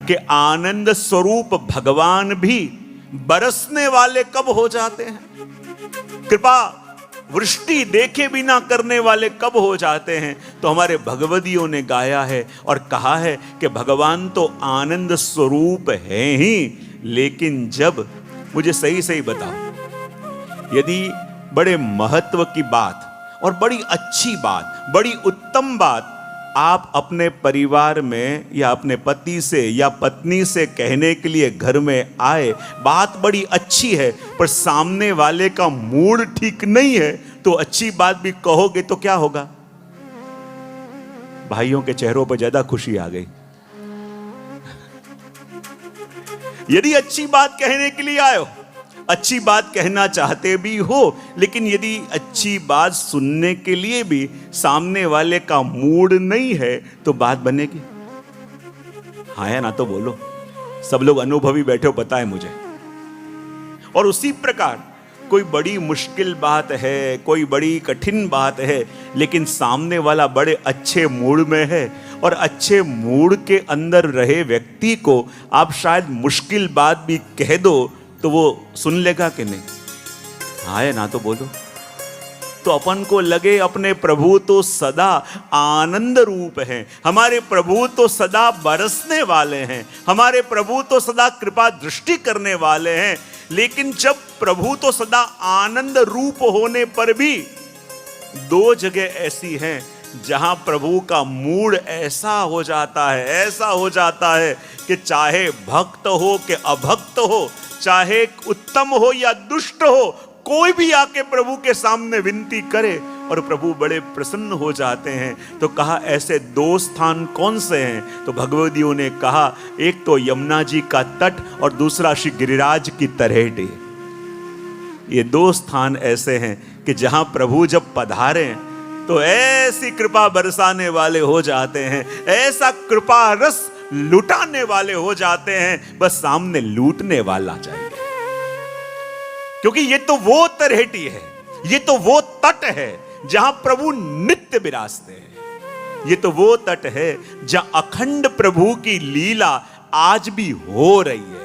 कि आनंद स्वरूप भगवान भी बरसने वाले कब हो जाते हैं, कृपा वृष्टि देखे बिना करने वाले कब हो जाते हैं। तो हमारे भगवदियों ने गाया है और कहा है कि भगवान तो आनंद स्वरूप है ही, लेकिन जब, मुझे सही सही बताओ, यदि बड़े महत्व की बात और बड़ी अच्छी बात, बड़ी उत्तम बात आप अपने परिवार में या अपने पति से या पत्नी से कहने के लिए घर में आए, बात बड़ी अच्छी है, पर सामने वाले का मूड ठीक नहीं है, तो अच्छी बात भी कहोगे तो क्या होगा? भाइयों के चेहरों पर ज्यादा खुशी आ गई। यदि अच्छी बात कहने के लिए आए हो, अच्छी बात कहना चाहते भी हो, लेकिन यदि अच्छी बात सुनने के लिए भी सामने वाले का मूड नहीं है, तो बात बनेगी? हाँ या ना तो बोलो। सब लोग अनुभवी बैठे हो, पता है मुझे। और उसी प्रकार कोई बड़ी मुश्किल बात है, कोई बड़ी कठिन बात है, लेकिन सामने वाला बड़े अच्छे मूड में है, और अच्छे मूड के अंदर रहे व्यक्ति को आप शायद मुश्किल बात भी कह दो तो वो सुन लेगा कि नहीं? हाँ या ना तो बोलो। तो अपन को लगे अपने प्रभु तो सदा आनंद रूप हैं, हमारे प्रभु तो सदा बरसने वाले हैं, हमारे प्रभु तो सदा कृपा दृष्टि करने वाले हैं। लेकिन जब प्रभु तो सदा आनंद रूप होने पर भी दो जगह ऐसी हैं जहां प्रभु का मूड ऐसा हो जाता है, ऐसा हो जाता है कि चाहे भक्त हो कि अभक्त हो, चाहे उत्तम हो या दुष्ट हो, कोई भी आके प्रभु के सामने विनती करे और प्रभु बड़े प्रसन्न हो जाते हैं। तो कहा ऐसे दो स्थान कौन से हैं? तो भगवदियों ने कहा एक तो यमुना जी का तट और दूसरा श्री गिरिराज की तरहेटी। ये दो स्थान ऐसे हैं कि जहां प्रभु जब पधारे तो ऐसी कृपा बरसाने वाले हो जाते हैं, ऐसा कृपा रस लुटाने वाले हो जाते हैं, बस सामने लूटने वाला चाहिए। क्योंकि ये तो वो तरहेटी है, ये तो वो तट है जहां प्रभु नित्य विराजते हैं, ये तो वो तट है जहां अखंड प्रभु की लीला आज भी हो रही है,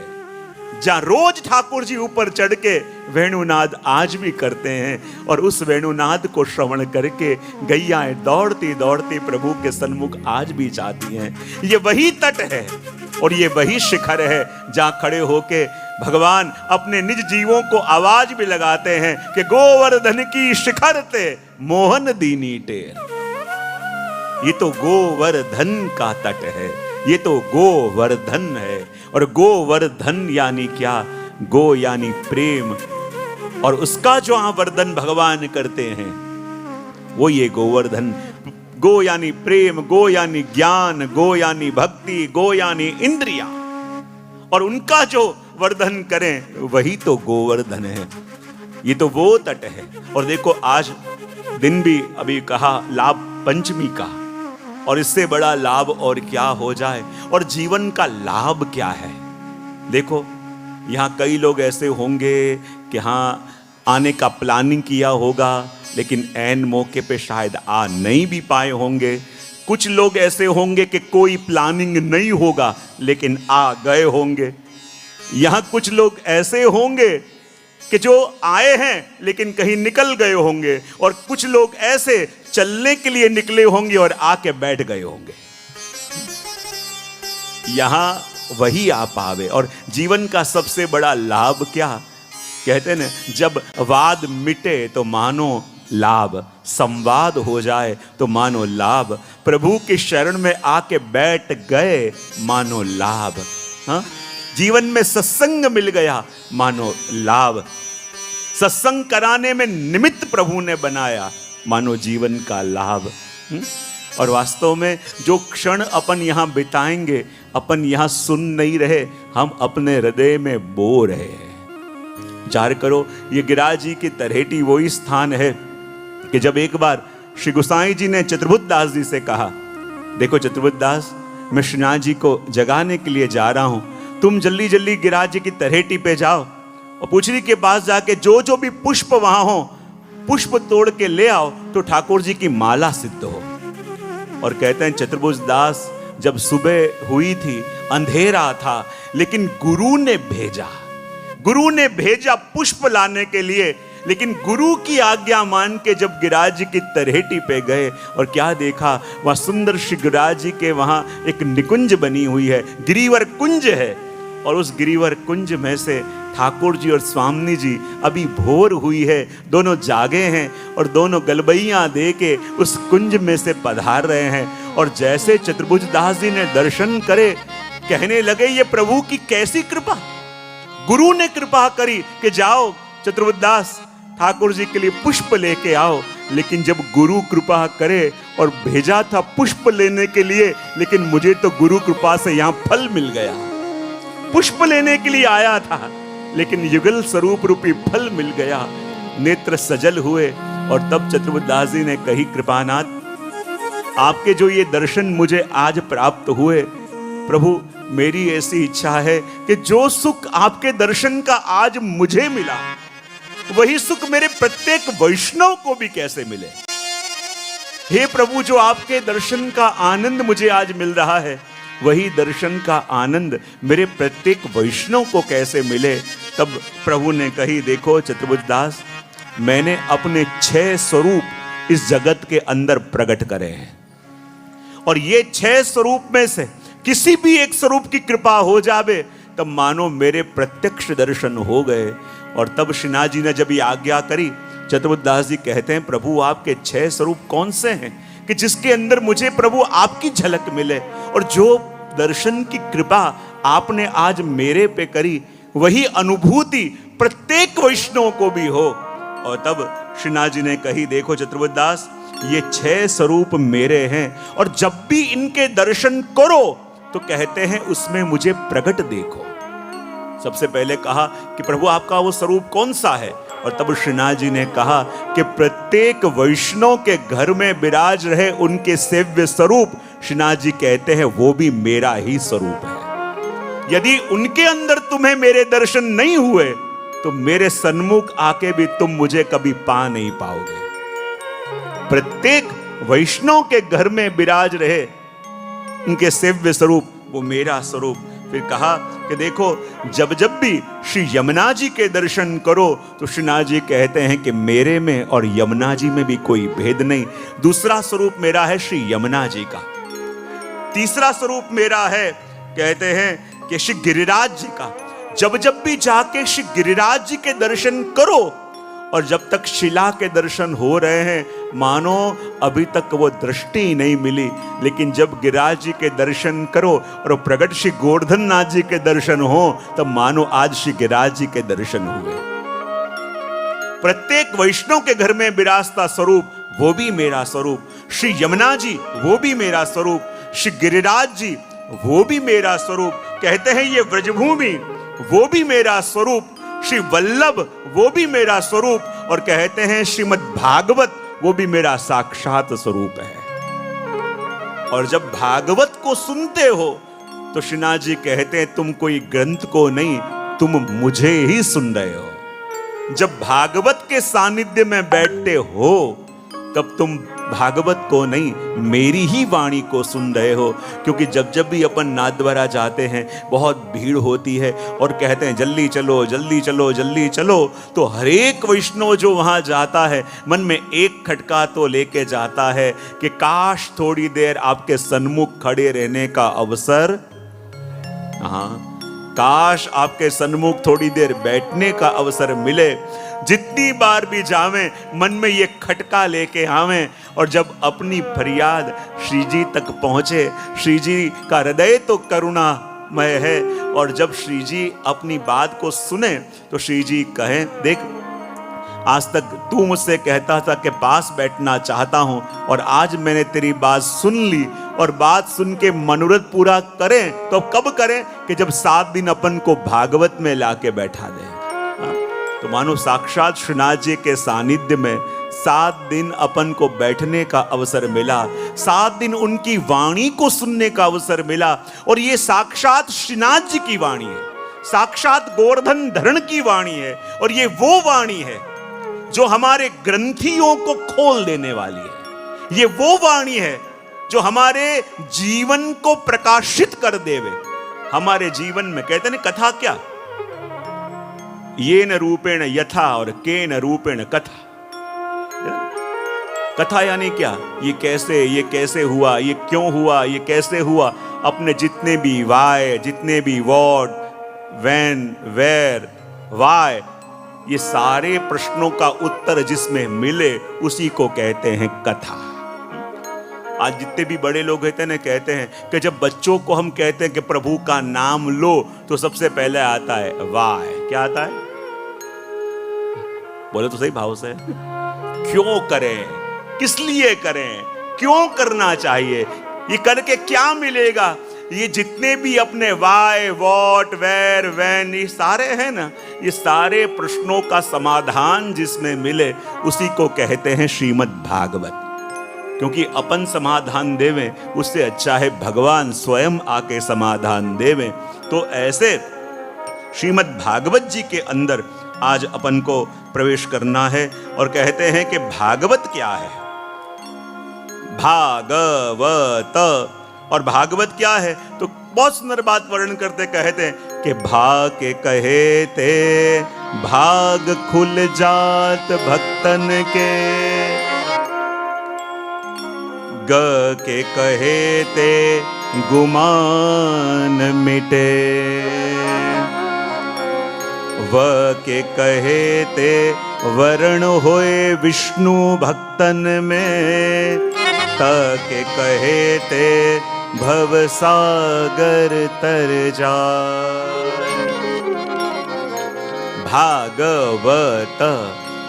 जहां रोज ठाकुर जी ऊपर चढ़ के वेणुनाद आज भी करते हैं, और उस वेणुनाद को श्रवण करके गैयाएं दौड़ती दौड़ती प्रभु के सन्मुख आज भी जाती हैं। ये वही तट है और ये वही शिखर है जहां खड़े होके भगवान अपने निज जीवों को आवाज भी लगाते हैं कि गोवर्धन की शिखर ते मोहन दीनी टेर। ये तो गोवर्धन का तट है, ये तो गोवर्धन है। और गोवर्धन यानी क्या? गो यानी प्रेम, और उसका जो आवर्धन भगवान करते हैं वो ये गोवर्धन। गो यानी प्रेम, गो यानी ज्ञान, गो यानी भक्ति, गो यानी इंद्रिया, और उनका जो वर्धन करें वही तो गोवर्धन है। ये तो वो तट है। और देखो आज दिन भी अभी कहा लाभ पंचमी का, और इससे बड़ा लाभ और क्या हो जाए? और जीवन का लाभ क्या है? देखो यहाँ कई लोग ऐसे होंगे कि हाँ आने का प्लानिंग किया होगा, लेकिन ऐन मौके पे शायद आ नहीं भी पाए होंगे। कुछ लोग ऐसे होंगे कि कोई प्लानिंग नहीं होगा लेकिन आ गए होंगे। यहाँ कुछ लोग ऐसे होंगे कि जो आए हैं लेकिन कहीं निकल गए होंगे, और कुछ लोग ऐसे चलने के लिए निकले होंगे और आके बैठ गए होंगे। यहां वही आ पावे। और जीवन का सबसे बड़ा लाभ क्या? कहते हैं ना, जब वाद मिटे तो मानो लाभ, संवाद हो जाए तो मानो लाभ, प्रभु की शरण में आके बैठ गए मानो लाभ। हाँ, जीवन में सत्संग मिल गया मानो लाभ, सत्संग कराने में निमित्त प्रभु ने बनाया मानो जीवन का लाभ। और वास्तव में जो क्षण अपन यहाँ बिताएंगे, अपन यहाँ सुन नहीं रहे, हम अपने हृदय में बो रहे हैं। विचार करो, ये गिरिराज जी की तरहेटी वही स्थान है कि जब एक बार श्री गोसाई जी ने चतुर्भुज दास जी से कहा, देखो चतुर्भुज दास, मैं श्रीनाथ जी को जगाने के लिए जा रहा हूं, तुम जल्दी जल्दी गिरिराज जी की तरहेटी पे जाओ और पुछरी के पास जाके जो जो भी पुष्प वहां हो, पुष्प तोड़ के ले आओ तो ठाकुर जी की माला सिद्ध हो। और कहते हैं चतुर्भुज दास जब सुबह हुई थी, अंधेरा था, लेकिन गुरु ने भेजा पुष्प लाने के लिए। लेकिन गुरु की आज्ञा मान के जब गिरिराज जी की तरहेटी पे गए और क्या देखा, वहां सुंदर श्री गिरिराज जी के वहां एक निकुंज बनी हुई है, गिरिवर कुंज है। और उस गिरिवर कुंज में से ठाकुर जी और स्वामी जी, अभी भोर हुई है, दोनों जागे हैं और दोनों गलबैयां दे के उस कुंज में से पधार रहे हैं। और जैसे चतुर्भुज दास जी ने दर्शन करे, कहने लगे ये प्रभु की कैसी कृपा, गुरु ने कृपा करी कि जाओ चतुर्भुज दास ठाकुर जी के लिए पुष्प लेके आओ। लेकिन जब गुरु कृपा करे और भेजा था पुष्प लेने के लिए, लेकिन मुझे तो गुरु कृपा से यहां फल मिल गया। पुष्प लेने के लिए आया था, लेकिन युगल स्वरूप रूपी फल मिल गया। नेत्र सजल हुए और तब चतुर्भुज दास जी ने कही, कृपानाथ, आपके जो ये दर्शन मुझे आज प्राप्त हुए, प्रभु मेरी ऐसी इच्छा है कि जो सुख आपके दर्शन का आज मुझे मिला, वही सुख मेरे प्रत्येक वैष्णव को भी कैसे मिले। हे प्रभु, जो आपके दर्शन का आनंद मुझे आज मिल रहा है, वही दर्शन का आनंद मेरे प्रत्येक वैष्णव को कैसे मिले। तब प्रभु ने कही, देखो चतुर्भुज दास, मैंने अपने 6 स्वरूप इस जगत के अंदर प्रकट करे हैं, और ये 6 स्वरूप में से किसी भी एक स्वरूप की कृपा हो जावे, तब मानो मेरे प्रत्यक्ष दर्शन हो गए। और तब श्रीनाथ जी ने जब ये आज्ञा करी, चतुर्भुज दास जी कहते हैं, प्रभु आपके 6 स्वरूप कौन से हैं कि जिसके अंदर मुझे प्रभु आपकी झलक मिले, और जो दर्शन की कृपा आपने आज मेरे पे करी, वही अनुभूति प्रत्येक वैष्णव को भी हो। और तब श्रीनाथ जी ने कही, देखो चतुर्भुज दास, ये 6 स्वरूप मेरे हैं, और जब भी इनके दर्शन करो तो कहते हैं उसमें मुझे प्रकट देखो। सबसे पहले कहा कि प्रभु आपका वो स्वरूप कौन सा है, और तब श्रीनाथ जी ने कहा कि प्रत्येक वैष्णव के घर में विराज रहे उनके सेव्य स्वरूप, श्रीनाथ जी कहते हैं वो भी मेरा ही स्वरूप है। यदि उनके अंदर तुम्हें मेरे दर्शन नहीं हुए, तो मेरे सन्मुख आके भी तुम मुझे कभी पा नहीं पाओगे। प्रत्येक वैष्णव के घर में विराज रहे उनके सेव्य स्वरूप, वो मेरा स्वरूप। फिर कहा कि देखो, जब जब भी श्री यमुना जी के दर्शन करो, तो श्रीनाथ जी कहते हैं कि मेरे में और यमुना जी में भी कोई भेद नहीं। दूसरा स्वरूप मेरा है श्री यमुना जी का, तीसरा स्वरूप मेरा है, कहते हैं कि श्री गिरिराज जी का। जब जब भी जाके श्री गिरिराज जी के दर्शन करो, और जब तक शिला के दर्शन हो रहे हैं, मानो अभी तक वो दृष्टि नहीं मिली। लेकिन जब गिरिराज जी के दर्शन करो और प्रगट श्री गोवर्धन नाथ जी के दर्शन हो, तब मानो आज श्री गिरिराज जी के दर्शन हुए। प्रत्येक वैष्णव के घर में विराजता स्वरूप, वो भी मेरा स्वरूप। श्री यमुना जी, वो भी मेरा स्वरूप। श्री गिरिराज जी, वो भी मेरा स्वरूप। कहते हैं ये व्रजभूमि, वो भी मेरा स्वरूप। श्री वल्लभ, वो भी मेरा स्वरूप। और कहते हैं श्रीमद् भागवत, वो भी मेरा साक्षात स्वरूप है। और जब भागवत को सुनते हो, तो श्रीनाथ जी कहते हैं तुम कोई ग्रंथ को नहीं, तुम मुझे ही सुन रहे हो। जब भागवत के सानिध्य में बैठते हो, तब तुम भागवत को नहीं, मेरी ही वाणी को सुन रहे हो। क्योंकि जब जब भी अपन नाथद्वारा जाते हैं, बहुत भीड़ होती है और कहते हैं जल्दी चलो जल्दी चलो जल्दी चलो, तो हर एक वैष्णव जो वहाँ जाता है, मन में एक खटका तो लेके जाता है कि काश थोड़ी देर आपके सन्मुख खड़े रहने का अवसर, हाँ, काश आपके सन्मुख थोड़ी देर बैठने का अवसर मिले। जितनी बार भी जावें, मन में ये खटका लेके आवें, और जब अपनी फरियाद श्री जी तक पहुंचे, श्री जी का हृदय तो करुणामय है, और जब श्री जी अपनी बात को सुने, तो श्री जी कहें, देख आज तक तू मुझसे कहता था कि पास बैठना चाहता हूं, और आज मैंने तेरी बात सुन ली, और बात सुन के मनोरथ पूरा करें तो कब करें कि जब 7 दिन अपन को भागवत में लाके बैठा दें। तो मानो साक्षात श्रीनाथ जी के सानिध्य में 7 दिन अपन को बैठने का अवसर मिला, 7 दिन उनकी वाणी को सुनने का अवसर मिला। और ये साक्षात श्रीनाथ जी की वाणी है, साक्षात गोवर्धन धरण की वाणी है, और ये वो वाणी है जो हमारे ग्रंथियों को खोल देने वाली है। ये वो वाणी है जो हमारे जीवन को प्रकाशित कर देवे। हमारे जीवन में कहते हैं कथा क्या, ये न रूपेण यथा और के न रूपेण कथा। कथा यानी क्या, ये कैसे हुआ, ये क्यों हुआ, ये कैसे हुआ। अपने जितने भी वाय, जितने भी व्हाट, व्हेन, वेयर, वाई, ये सारे प्रश्नों का उत्तर जिसमें मिले उसी को कहते हैं कथा। आज जितने भी बड़े लोग कहते हैं कि जब बच्चों को हम कहते हैं कि प्रभु का नाम लो तो सबसे पहले आता है वाय। क्या आता है, बोले तो सही भाव से। क्यों करें, किस लिए करें, क्यों करना चाहिए, ये करके क्या मिलेगा। ये जितने भी अपने वाय, वॉट, वेर, वैन, ये सारे हैं ना, ये सारे प्रश्नों का समाधान जिसमें मिले उसी को कहते हैं श्रीमद् भागवत। क्योंकि अपन समाधान देवें उससे अच्छा है भगवान स्वयं आके समाधान देवें। तो ऐसे श्रीमद् भागवत जी के अंदर आज अपन को प्रवेश करना है और कहते हैं कि भागवत क्या है। भागवत, और भागवत क्या है तो बहुत सुंदर बात वर्णन करते कहते हैं कि भाग के कहे ते भाग खुल जात भक्तन के, ग के कहे ते गुमान मिटे, व के कहे ते वरण होए विष्णु भक्तन में, त के कहे ते भव सागर तर जाए। भागवत,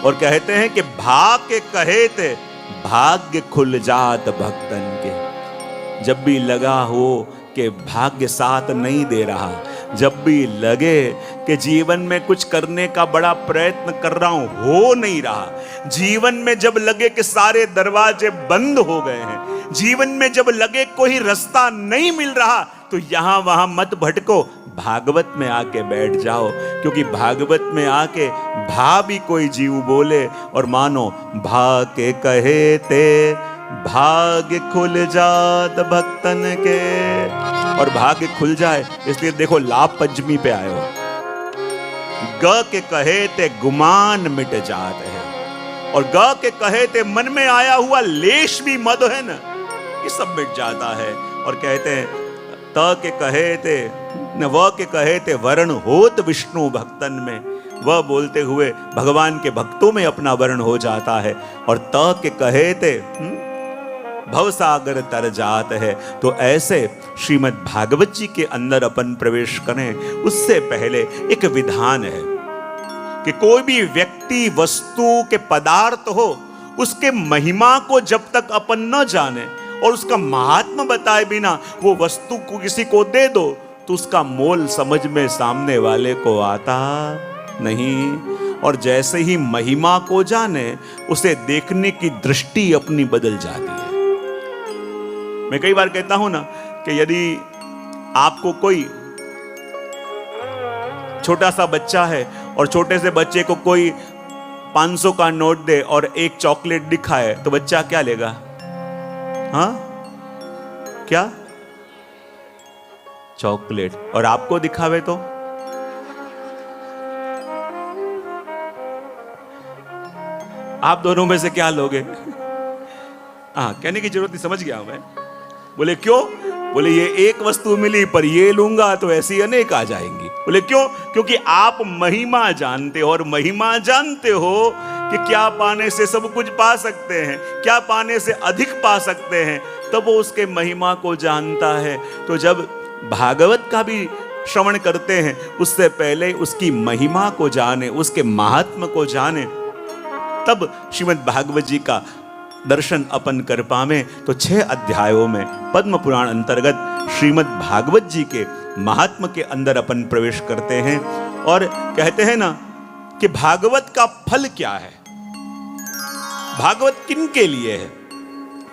और कहते हैं कि भाग के कहे थे भाग्य खुल जात भक्तन के। जब भी लगा हो कि भाग्य साथ नहीं दे रहा, जब भी लगे कि जीवन में कुछ करने का बड़ा प्रयत्न कर रहा हूं, हो नहीं रहा, जीवन में जब लगे कि सारे दरवाजे बंद हो गए हैं, जीवन में जब लगे कोई रास्ता नहीं मिल रहा, तो यहां वहां मत भटको, भागवत में आके बैठ जाओ। क्योंकि भागवत में आके भा भी कोई जीव बोले और मानो भा के कहे ते भाग्य खुल जात भक्तन के, और भाग्य खुल जाए इसलिए देखो लाभ पंचमी पे आए हो। ग के कहे ते गुमान मिट जात है, और ग के कहे ते मन में आया हुआ लेश भी मद है ना, ये सब मिट जाता है। और कहते हैं त के कहे थे न व के कहे थे वर्ण होत विष्णु भक्तन में, वह बोलते हुए भगवान के भक्तों में अपना वर्ण हो जाता है। और त के कहे थे भवसागर तर जात है। तो ऐसे श्रीमद् भागवत जी के अंदर अपन प्रवेश करें उससे पहले एक विधान है कि कोई भी व्यक्ति, वस्तु के पदार्थ हो, उसके महिमा को जब तक अपन न जाने और उसका महात्मा बताए बिना वो वस्तु को किसी को दे दो तो उसका मोल समझ में सामने वाले को आता नहीं। और जैसे ही महिमा को जाने उसे देखने की दृष्टि अपनी बदल जाती है। मैं कई बार कहता हूं ना कि यदि आपको कोई छोटा सा बच्चा है और छोटे से बच्चे को कोई 500 का नोट दे और एक चॉकलेट दिखाए तो बच्चा क्या लेगा? हाँ, क्या? चॉकलेट। और आपको दिखावे तो आप दोनों में से क्या लोगे? हाँ, कहने की जरूरत नहीं, समझ गया मैं। बोले क्यों? बोले ये एक वस्तु मिली पर ये लूंगा तो ऐसी अनेक आ जाएंगी। बोले क्यों? क्योंकि आप महिमा जानते हो, और महिमा जानते हो कि क्या पाने से सब कुछ पा सकते हैं, क्या पाने से अधिक पा सकते हैं, तब वो उसके महिमा को जानता है। तो जब भागवत का भी श्रवण करते हैं उससे पहले उसकी महिमा को जाने, उसके महात्म को जाने, तब श्रीमद् भागवत जी का दर्शन अपन कर पावे। तो 6 अध्यायों में पद्म पुराण अंतर्गत श्रीमद् भागवत जी के महात्म के अंदर अपन प्रवेश करते हैं और कहते हैं ना कि भागवत का फल क्या है, भागवत किन के लिए है।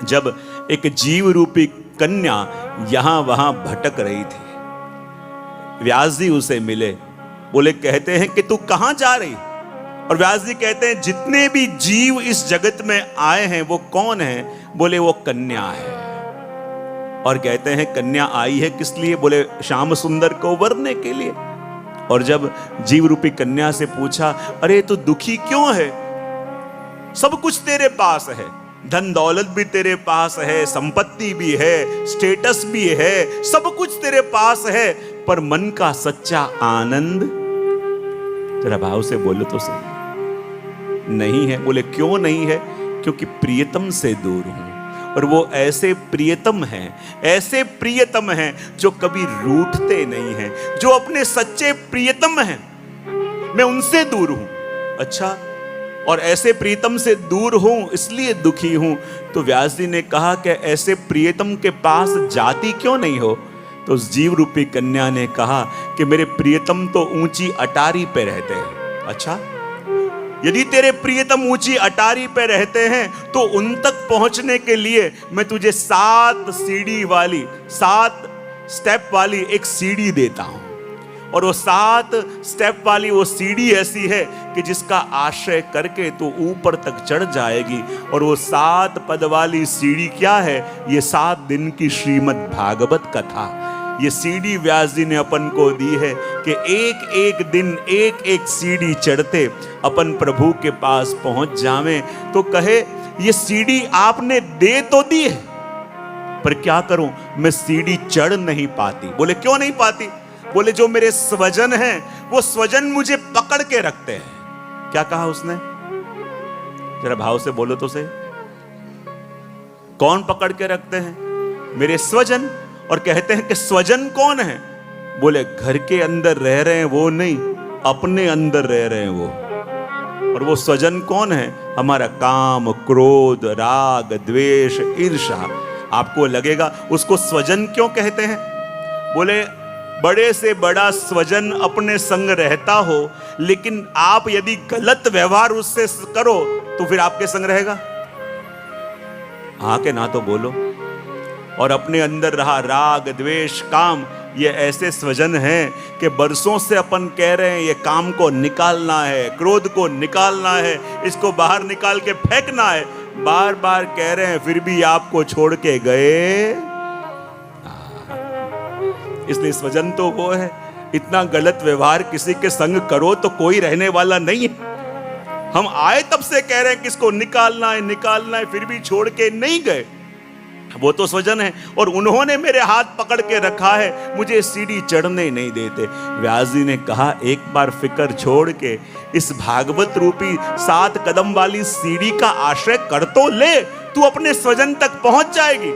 जब एक जीव रूपी कन्या यहां वहां भटक रही थी, व्यास जी उसे मिले, बोले कहते हैं कि तू कहां जा रही? और व्यास जी कहते हैं जितने भी जीव इस जगत में आए हैं वो कौन है? बोले वो कन्या है। और कहते हैं कन्या आई है किस लिए? बोले श्याम सुंदर को वरने के लिए। और जब जीव रूपी कन्या से पूछा, अरे तू दुखी क्यों है? सब कुछ तेरे पास है, धन दौलत भी तेरे पास है, संपत्ति भी है, स्टेटस भी है, सब कुछ तेरे पास है, पर मन का सच्चा आनंद जरा भाव से बोलो तो सही, नहीं है। बोले क्यों नहीं है? क्योंकि प्रियतम से दूर हूं। और वो ऐसे प्रियतम हैं जो कभी रूठते नहीं हैं, जो अपने सच्चे प्रियतम हैं, मैं उनसे दूर हूं। अच्छा, और ऐसे प्रियतम से दूर हूं इसलिए दुखी हूं। तो व्यास जी ने कहा कि ऐसे प्रियतम के पास जाती क्यों नहीं हो? तो उस जीव रूपी कन्या ने कहा कि मेरे प्रियतम तो ऊंची अटारी पे रहते हैं। अच्छा, यदि तेरे प्रियतम ऊंची अटारी पे रहते हैं तो उन तक पहुंचने के लिए मैं तुझे 7 स्टेप वाली एक सीढ़ी देता हूं। और वो 7 स्टेप वाली वो सीढ़ी ऐसी है कि जिसका आश्रय करके तो ऊपर तक चढ़ जाएगी। और वो 7 पद वाली सीढ़ी क्या है? ये 7 दिन की श्रीमद् भागवत कथा। ये सीढ़ी व्यास जी ने अपन को दी है कि एक एक दिन एक एक सीढ़ी चढ़ते अपन प्रभु के पास पहुंच जावें। तो कहे ये सीढ़ी आपने दे तो दी है, पर क्या करूं, मैं सीढ़ी चढ़ नहीं पाती। बोले क्यों नहीं पाती? बोले जो मेरे स्वजन हैं वो स्वजन मुझे पकड़ के रखते हैं। क्या कहा उसने? जरा भाव से बोलो तो सही, कौन पकड़ के रखते हैं? मेरे स्वजन। और कहते हैं कि स्वजन कौन है? बोले घर के अंदर रह रहे हैं वो नहीं, अपने अंदर रह रहे हैं वो। और वो स्वजन कौन है? हमारा काम, क्रोध, राग, द्वेष, ईर्ष्या। आपको लगेगा उसको स्वजन क्यों कहते हैं? बोले बड़े से बड़ा स्वजन अपने संग रहता हो, लेकिन आप यदि गलत व्यवहार उससे करो तो फिर आपके संग रहेगा? हाँ के ना तो बोलो। और अपने अंदर रहा राग, द्वेष, काम, ये ऐसे स्वजन हैं कि बरसों से अपन कह रहे हैं ये काम को निकालना है, क्रोध को निकालना है, इसको बाहर निकाल के फेंकना है, बार बार कह रहे हैं, फिर भी आपको छोड़ के गए। इसलिए स्वजन तो वो है। इतना गलत व्यवहार किसी के संग करो तो कोई रहने वाला नहीं है। हम आए तब से कह रहे हैं किसको निकालना है, फिर भी छोड़ के नहीं गए, वो तो स्वजन है। और उन्होंने मेरे हाथ पकड़ के रखा है, मुझे सीढ़ी चढ़ने नहीं देते। व्यास जी ने कहा एक बार फिक्र छोड़ के इस भागवत रूपी 7 कदम वाली सीढ़ी का आश्रय कर तो ले, तू अपने स्वजन तक पहुंच जाएगी।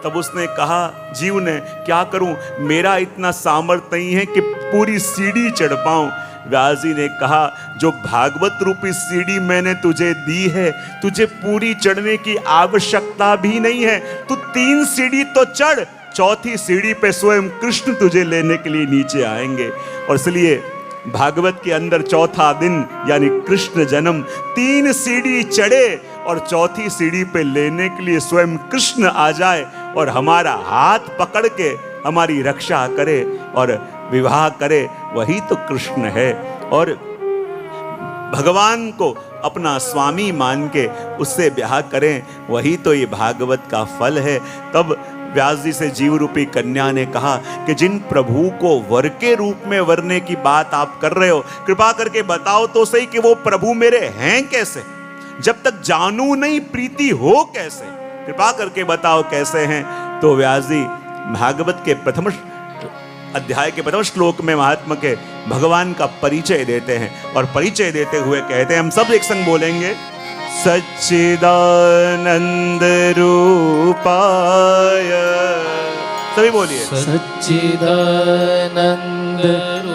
तब उसने कहा, जीव ने, क्या करूं, मेरा इतना सामर्थ्य नहीं है कि पूरी सीढ़ी चढ़ पाऊं। व्यास जी ने कहा जो भागवत रूपी सीढ़ी मैंने तुझे दी है, तुझे पूरी चढ़ने की आवश्यकता भी नहीं है। तू 3 सीढ़ी तो चढ़, 4थी सीढ़ी पे स्वयं कृष्ण तुझे लेने के लिए नीचे आएंगे। और इसलिए भागवत के अंदर 4था दिन यानी कृष्ण जन्म, 3 सीढ़ी चढ़े और 4थी सीढ़ी पे लेने के लिए स्वयं कृष्ण आ जाए और हमारा हाथ पकड़ के हमारी रक्षा करे और विवाह करे, वही तो कृष्ण है। और भगवान को अपना स्वामी मान के उससे ब्याह करें, वही तो ये भागवत का फल है। तब व्यास जी से जीव रूपी कन्या ने कहा कि जिन प्रभु को वर के रूप में वरने की बात आप कर रहे हो, कृपा करके बताओ तो सही कि वो प्रभु मेरे हैं कैसे? जब तक जानू नहीं प्रीति हो कैसे? कृपा करके बताओ कैसे हैं। तो व्यास जी भागवत के प्रथम अध्याय के प्रथम श्लोक में महात्मा के भगवान का परिचय देते हैं। और परिचय देते हुए कहते हैं, हम सब एक संग बोलेंगे, सच्चिदानंद रूपाय। सभी बोलिए, सच्चिदानंद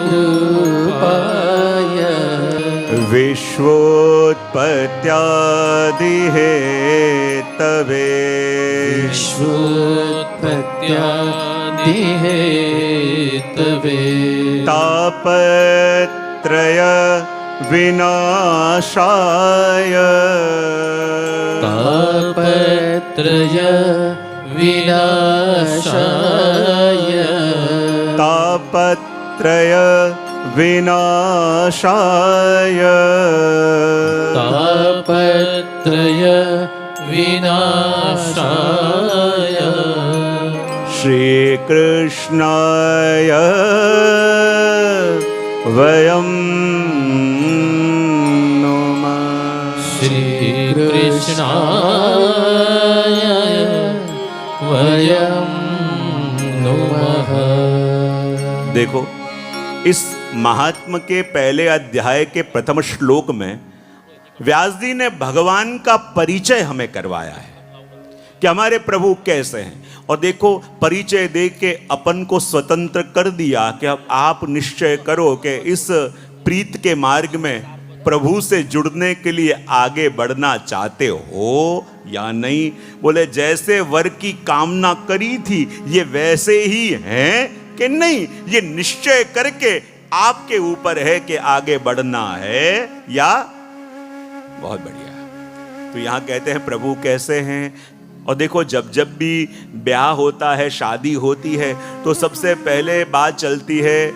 रूपाय विश्वोत्पत्त्यादि हेतवे, विश्वोत्पत्त्यादि हेतवे तापत्रय विनाशाय, तापत्रय विनाशाय, तापत्रय विनाशाय, तापत्रय विनाशाय। श्री कृष्णाय वयं नुमः। श्री कृष्णाय वयं नुमः। देखो, इस महात्म के पहले अध्याय के प्रथम श्लोक में व्यास जी ने भगवान का परिचय हमें करवाया है कि हमारे प्रभु कैसे हैं। और देखो, परिचय दे के अपन को स्वतंत्र कर दिया कि अब आप निश्चय करो कि इस प्रीत के मार्ग में प्रभु से जुड़ने के लिए आगे बढ़ना चाहते हो या नहीं। बोले जैसे वर की कामना करी थी ये वैसे ही हैं कि नहीं, ये निश्चय करके आपके ऊपर है कि आगे बढ़ना है या। बहुत बढ़िया। तो यहां कहते हैं प्रभु कैसे हैं। और देखो, जब जब भी ब्याह होता है, शादी होती है, तो सबसे पहले बात चलती है,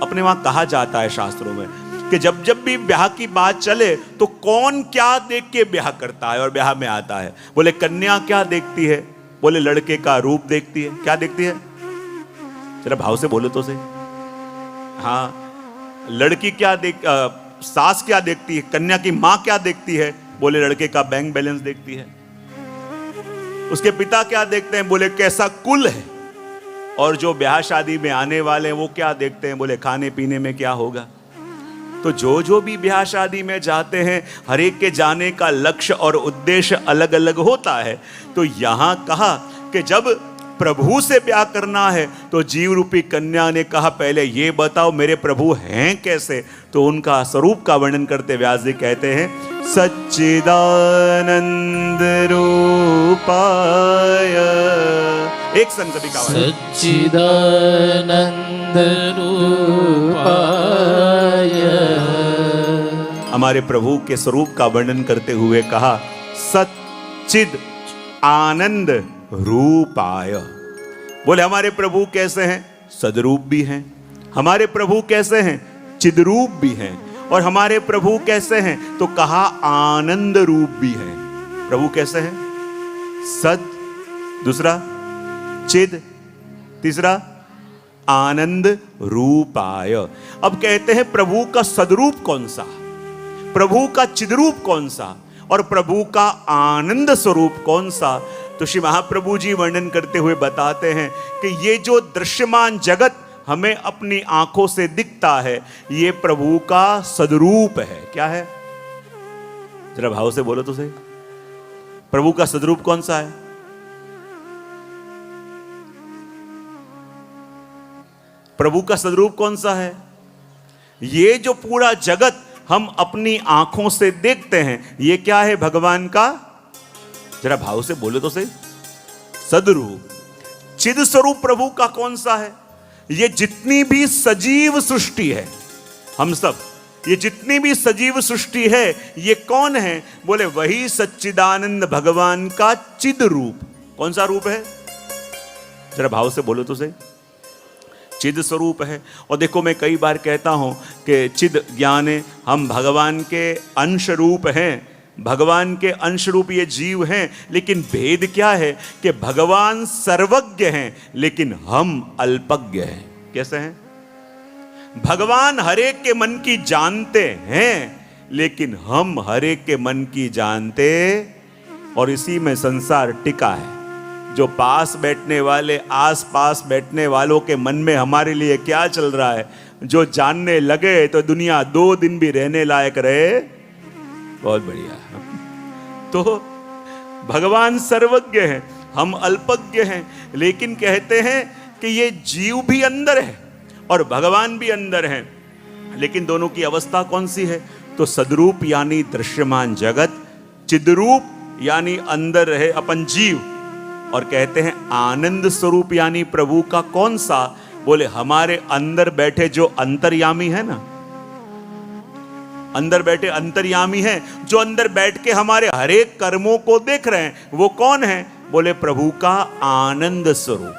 अपने वहां कहा जाता है शास्त्रों में कि जब जब भी ब्याह की बात चले तो कौन क्या देख के ब्याह करता है और ब्याह में आता है। बोले कन्या क्या देखती है, बोले लड़के का रूप देखती है। क्या देखती है, जरा भाव से बोलो तो सही। हाँ, लड़की क्या सास क्या देखती है, कन्या की माँ क्या देखती है, बोले लड़के का बैंक बैलेंस देखती है। उसके पिता क्या देखते हैं, बोले कैसा कुल है। और जो ब्याह शादी में आने वाले हैं वो क्या देखते हैं, बोले खाने पीने में क्या होगा। तो जो भी ब्याह शादी में जाते हैं, हर एक के जाने का लक्ष्य और उद्देश्य अलग अलग होता है। तो यहां कहा कि जब प्रभु से ब्याह करना है तो जीव रूपी कन्या ने कहा पहले ये बताओ मेरे प्रभु हैं कैसे। तो उनका स्वरूप का वर्णन करते व्यास जी कहते हैं सच्चिदानंद रूपाय। एक संग सभी का सच्चिदानंद रूपाय। हमारे प्रभु के स्वरूप का वर्णन करते हुए कहा सच्चिद आनंद रूपाय। बोले हमारे प्रभु कैसे हैं, सदरूप भी हैं। हमारे प्रभु कैसे हैं, चिदरूप भी हैं। और हमारे प्रभु कैसे हैं, तो कहा आनंद रूप भी हैं। प्रभु कैसे हैं, सद, दूसरा चिद, तीसरा आनंद रूपाय। अब कहते हैं प्रभु का सदरूप कौन सा, प्रभु का चिदरूप कौन सा और प्रभु का आनंद स्वरूप कौन सा। तो श्री महाप्रभु जी वर्णन करते हुए बताते हैं कि ये जो दृश्यमान जगत हमें अपनी आंखों से दिखता है ये प्रभु का सदरूप है। क्या है, जरा भाव से बोलो तो सही। प्रभु का सदरूप कौन सा है, प्रभु का सदरूप कौन सा है। ये जो पूरा जगत हम अपनी आंखों से देखते हैं ये क्या है, भगवान का, जरा भाव से बोले तो सही, सदरूप। चिद स्वरूप प्रभु का कौन सा है, ये जितनी भी सजीव सृष्टि है, हम सब ये जितनी भी सजीव सृष्टि है ये कौन है, बोले वही सच्चिदानंद भगवान का चिद रूप। कौन सा रूप है, जरा भाव से बोलो तो सही, चिद स्वरूप है। और देखो मैं कई बार कहता हूं कि चिद ज्ञान है, हम भगवान के अंश रूप हैं, भगवान के अंश रूप ये जीव हैं। लेकिन भेद क्या है कि भगवान सर्वज्ञ हैं लेकिन हम अल्पज्ञ हैं। कैसे हैं, भगवान हरेक के मन की जानते हैं लेकिन हम हरेक के मन की जानते, और इसी में संसार टिका है। जो पास बैठने वाले, आस पास बैठने वालों के मन में हमारे लिए क्या चल रहा है, जो जानने लगे तो दुनिया 2 दिन भी रहने लायक रहे। बहुत बढ़िया। तो भगवान सर्वज्ञ हैं, हम अल्पज्ञ हैं। लेकिन कहते हैं कि ये जीव भी अंदर है और भगवान भी अंदर है, लेकिन दोनों की अवस्था कौन सी है, तो सदरूप यानी दृश्यमान जगत, चिद्रूप यानी अंदर रहे अपन जीव, और कहते हैं आनंद स्वरूप यानी प्रभु का कौन सा, बोले हमारे अंदर बैठे जो अंतर्यामी है ना, अंदर बैठे अंतर्यामी हैं, जो अंदर बैठ के हमारे हरेक कर्मों को देख रहे हैं, वो कौन है, बोले प्रभु का आनंद स्वरूप।